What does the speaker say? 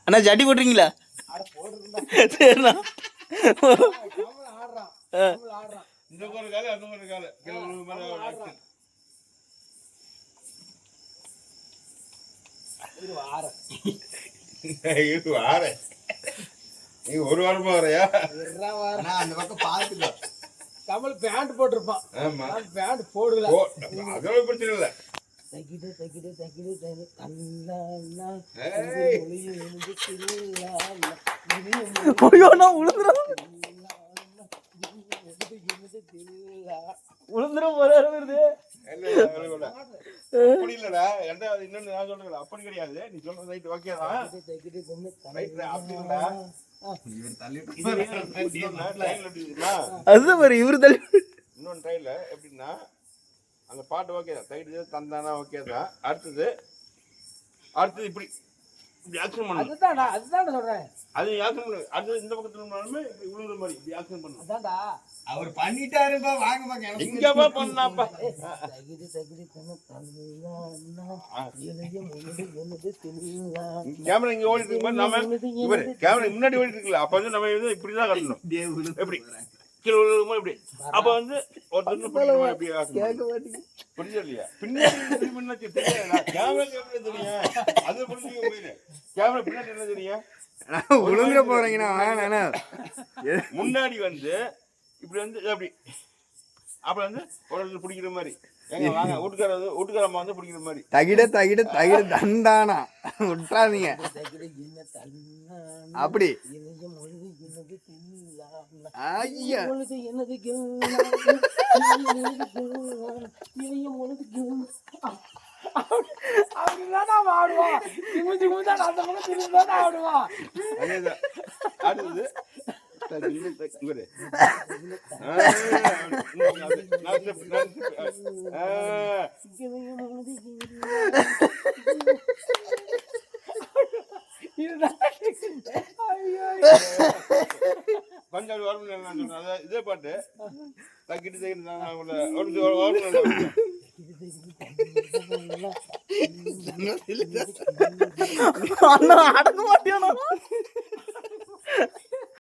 அண்ணா ஜட்டி போட்டுறீங்களா? சரிண்ணா. இந்த ஒரு கால அந்த ஒரு கால நீ ஒரு வாரமா வரையா? அந்த பக்கம் பாத்துக்கோ. கமல் பேண்ட் போட்டிருப்பான். ஆமா பேண்ட் போடல. அதோட பிரச்சனை இல்ல. தகிடு தகிடு தகிடு தகிடு தல்லா ஐயோ நான் உளுந்துரும் போறாரு வருது. அப்படி இல்லடா, இன்னொன்னு நான் சொல்றேன், அப்படி கிடையாது. நீ சொல்ற ரைட் ஓகே தான். அப்படி இல்லடா, அது மாதிரி இவரு தள்ளி. இன்னொன்று ட்ரைல எப்படின்னா அந்த பாட்டு ஓகே தான், தைட்டு தந்தானா ஓகே தான். அடுத்தது இப்படி இப்படி ஆக்ஷன் பண்ணணும். அதுதான் சொல்றேன். அது ஆக்ஷன் பண்ணு. அடுத்தது இந்த பக்கத்துல இருந்தாலுமே இப்படி விழுற மாதிரி இப்படி ஆக்ஷன் பண்ணணும். அதான்டா அவர் பண்ணிட்டாருப்பா. வாங்க பாக்க எங்கப்பா பண்ணாப்பா. தகிடு தகிடு தல்லா கேமரா இங்க ஓடிட்டு இருக்கும்போது நாம இவரு கேமரா முன்னாடி ஓடிட்டு இருக்குல்ல, அப்ப வந்து நம்ம வந்து இப்படிதான் கட்டணும். எப்படி கீழே விழுகும்போது இப்படி. அப்ப வந்து ஒரு புரிஞ்சு இல்லையா? பின்னாடி கேமரா எப்படி தெரியும்? அது புரிஞ்சுக்க போயிடு. கேமரா பின்னாடி என்ன தெரியும்? உளுந்துட போறீங்கன்னா முன்னாடி வந்து இப்படி வந்து அப்படி அப்புறம் வந்து ஒரு பிடிக்கிற மாதிரி. எங்க வாங்க வீட்டுக்காரம்மா வந்து பிடிக்கிற மாதிரி. தகிட தகிட தகிட தண்டானா விட்டுறாதீங்க. அப்படி ஐயா அடுத்தது கொஞ்சம் வரணும். இதே பாட்டு தக்கிட்டு அடக்க மாட்டேன்.